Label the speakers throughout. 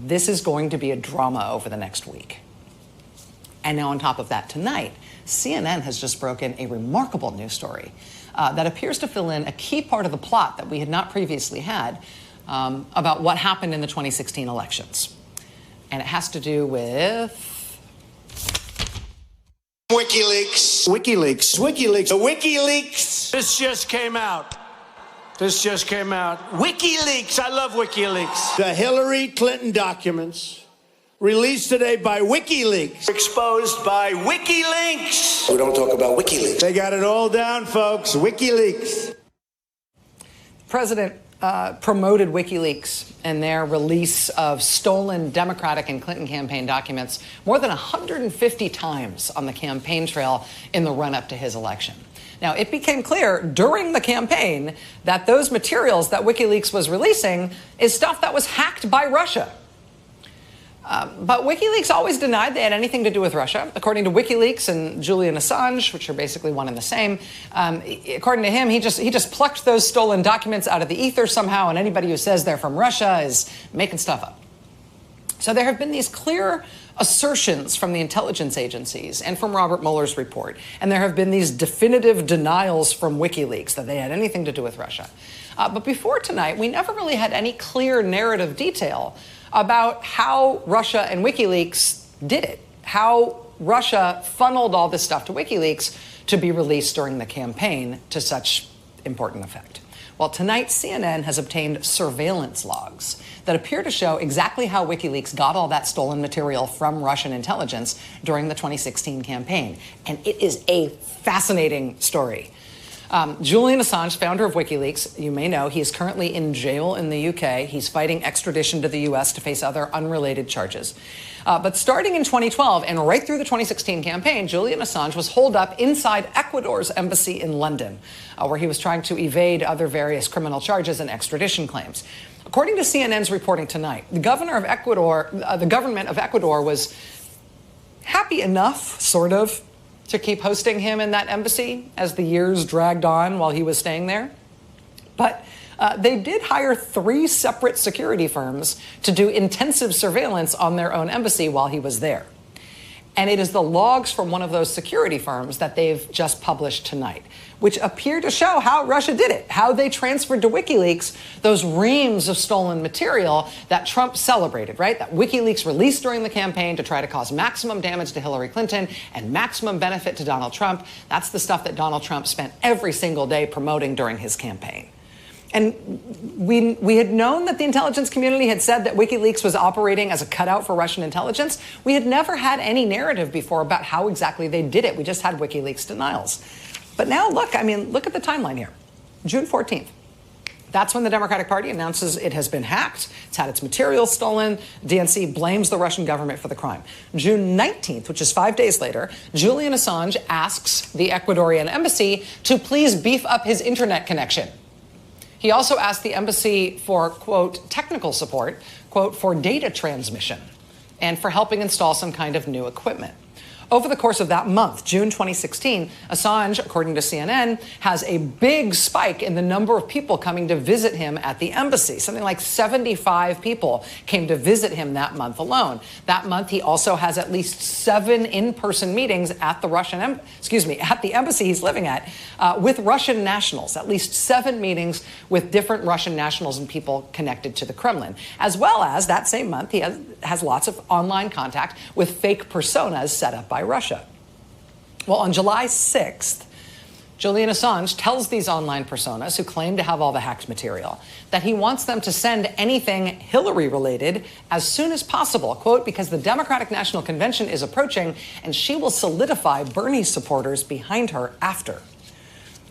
Speaker 1: this is going to be a drama over the next week. And now on top of that, tonight, CNN has just broken a remarkable news story that appears to fill in a key part of the plot that we had not previously had about what happened in the 2016 elections. And it has to do with
Speaker 2: WikiLeaks. WikiLeaks. WikiLeaks. The WikiLeaks.
Speaker 3: This just came out. WikiLeaks. I love WikiLeaks.
Speaker 2: The Hillary Clinton documents released today by WikiLeaks.
Speaker 3: Exposed by WikiLeaks.
Speaker 2: We don't talk about WikiLeaks. They got it all down, folks. WikiLeaks.
Speaker 1: The president promoted WikiLeaks and their release of stolen Democratic and Clinton campaign documents more than 150 times on the campaign trail in the run-up to his election. Now, it became clear during the campaign that those materials that WikiLeaks was releasing is stuff that was hacked by Russia. But WikiLeaks always denied they had anything to do with Russia. According to WikiLeaks and Julian Assange, which are basically one and the same, according to him, he just plucked those stolen documents out of the ether somehow, and anybody who says they're from Russia is making stuff up. So there have been these clear assertions from the intelligence agencies and from Robert Mueller's report, and there have been these definitive denials from WikiLeaks that they had anything to do with Russia. But before tonight, we never really had any clear narrative detail about how Russia and WikiLeaks did it, how Russia funneled all this stuff to WikiLeaks to be released during the campaign to such important effect. Well, tonight, CNN has obtained surveillance logs that appear to show exactly how WikiLeaks got all that stolen material from Russian intelligence during the 2016 campaign. And it is a fascinating story. Julian Assange, founder of WikiLeaks, you may know, he is currently in jail in the UK. He's fighting extradition to the US to face other unrelated charges. But starting in 2012 and right through the 2016 campaign, Julian Assange was holed up inside Ecuador's embassy in London, where he was trying to evade other various criminal charges and extradition claims. According to CNN's reporting tonight, the government of Ecuador was happy enough, sort of, to keep hosting him in that embassy as the years dragged on while he was staying there. But they did hire 3 separate security firms to do intensive surveillance on their own embassy while he was there. And it is the logs from one of those security firms that they've just published tonight, which appear to show how Russia did it, how they transferred to WikiLeaks those reams of stolen material that Trump celebrated, right? That WikiLeaks released during the campaign to try to cause maximum damage to Hillary Clinton and maximum benefit to Donald Trump. That's the stuff that Donald Trump spent every single day promoting during his campaign. And we had known that the intelligence community had said that WikiLeaks was operating as a cutout for Russian intelligence. We had never had any narrative before about how exactly they did it. We just had WikiLeaks denials. But now, look at the timeline here. June 14th. That's when the Democratic Party announces it has been hacked. It's had its materials stolen. DNC blames the Russian government for the crime. June 19th, which is 5 days later, Julian Assange asks the Ecuadorian embassy to please beef up his internet connection. He also asked the embassy for, quote, technical support, quote, for data transmission and for helping install some kind of new equipment. Over the course of that month, June 2016, Assange, according to CNN, has a big spike in the number of people coming to visit him at the embassy. Something like 75 people came to visit him that month alone. That month, he also has at least 7 in-person meetings at the at the embassy he's living at with Russian nationals. At least 7 meetings with different Russian nationals and people connected to the Kremlin. As well as that same month, he has lots of online contact with fake personas set up by Russia. Well, on July 6th, Julian Assange tells these online personas who claim to have all the hacked material that he wants them to send anything Hillary-related as soon as possible, quote, because the Democratic National Convention is approaching and she will solidify Bernie supporters behind her after.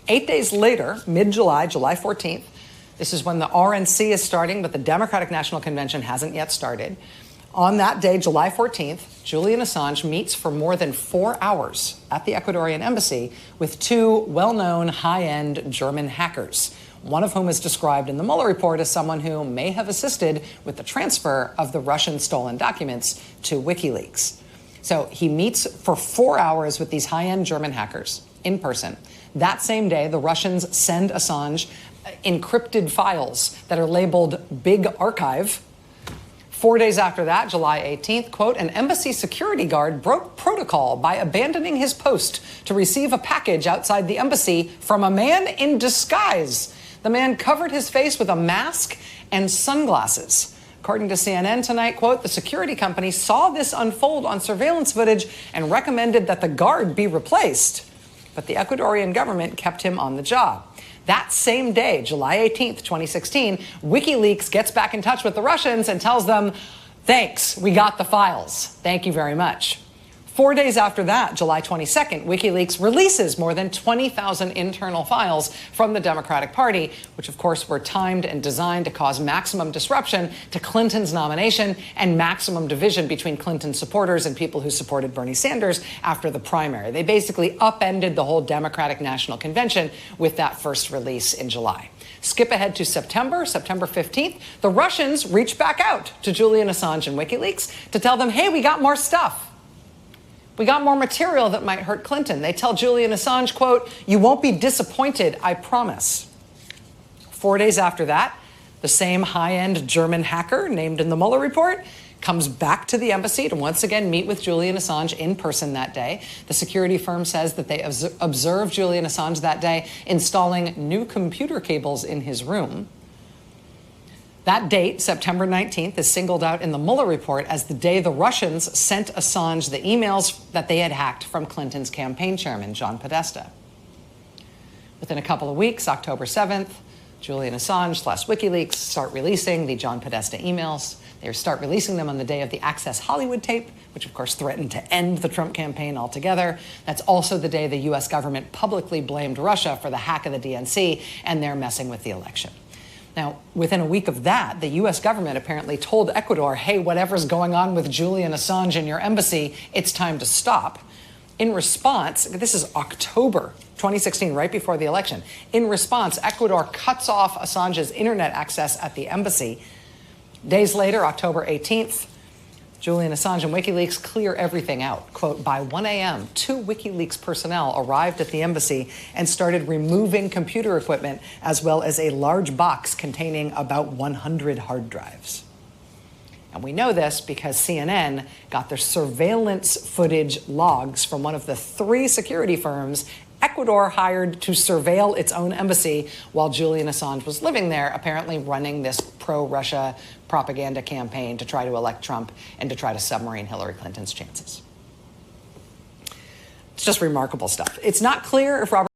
Speaker 1: 8 days later, mid-July, July 14th, this is when the RNC is starting, but the Democratic National Convention hasn't yet started. On that day, July 14th, Julian Assange meets for more than 4 hours at the Ecuadorian embassy with 2 well-known high-end German hackers, one of whom is described in the Mueller report as someone who may have assisted with the transfer of the Russian stolen documents to WikiLeaks. So he meets for 4 hours with these high-end German hackers in person. That same day, the Russians send Assange encrypted files that are labeled Big Archive 4 days after that, July 18th, quote, an embassy security guard broke protocol by abandoning his post to receive a package outside the embassy from a man in disguise. The man covered his face with a mask and sunglasses. According to CNN tonight, quote, the security company saw this unfold on surveillance footage and recommended that the guard be replaced. But the Ecuadorian government kept him on the job. That same day, July 18th, 2016, WikiLeaks gets back in touch with the Russians and tells them, thanks, we got the files. Thank you very much. 4 days after that, July 22nd, WikiLeaks releases more than 20,000 internal files from the Democratic Party, which of course were timed and designed to cause maximum disruption to Clinton's nomination and maximum division between Clinton supporters and people who supported Bernie Sanders after the primary. They basically upended the whole Democratic National Convention with that first release in July. Skip ahead to September 15th, the Russians reach back out to Julian Assange and WikiLeaks to tell them, hey, we got more stuff. We got more material that might hurt Clinton. They tell Julian Assange, quote, you won't be disappointed, I promise. 4 days after that, the same high-end German hacker named in the Mueller report comes back to the embassy to once again meet with Julian Assange in person that day. The security firm says that they observed Julian Assange that day installing new computer cables in his room. That date, September 19th, is singled out in the Mueller report as the day the Russians sent Assange the emails that they had hacked from Clinton's campaign chairman, John Podesta. Within a couple of weeks, October 7th, Julian Assange / WikiLeaks start releasing the John Podesta emails. They start releasing them on the day of the Access Hollywood tape, which of course threatened to end the Trump campaign altogether. That's also the day the U.S. government publicly blamed Russia for the hack of the DNC and their messing with the election. Now, within a week of that, the U.S. government apparently told Ecuador, hey, whatever's going on with Julian Assange in your embassy, it's time to stop. In response, this is October 2016, right before the election. In response, Ecuador cuts off Assange's internet access at the embassy. Days later, October 18th, Julian Assange and WikiLeaks clear everything out. Quote, by 1 a.m., 2 WikiLeaks personnel arrived at the embassy and started removing computer equipment as well as a large box containing about 100 hard drives. And we know this because CNN got their surveillance footage logs from one of the 3 security firms Ecuador hired to surveil its own embassy while Julian Assange was living there, apparently running this pro-Russia propaganda campaign to try to elect Trump and to try to submarine Hillary Clinton's chances. It's just remarkable stuff. It's not clear if Robert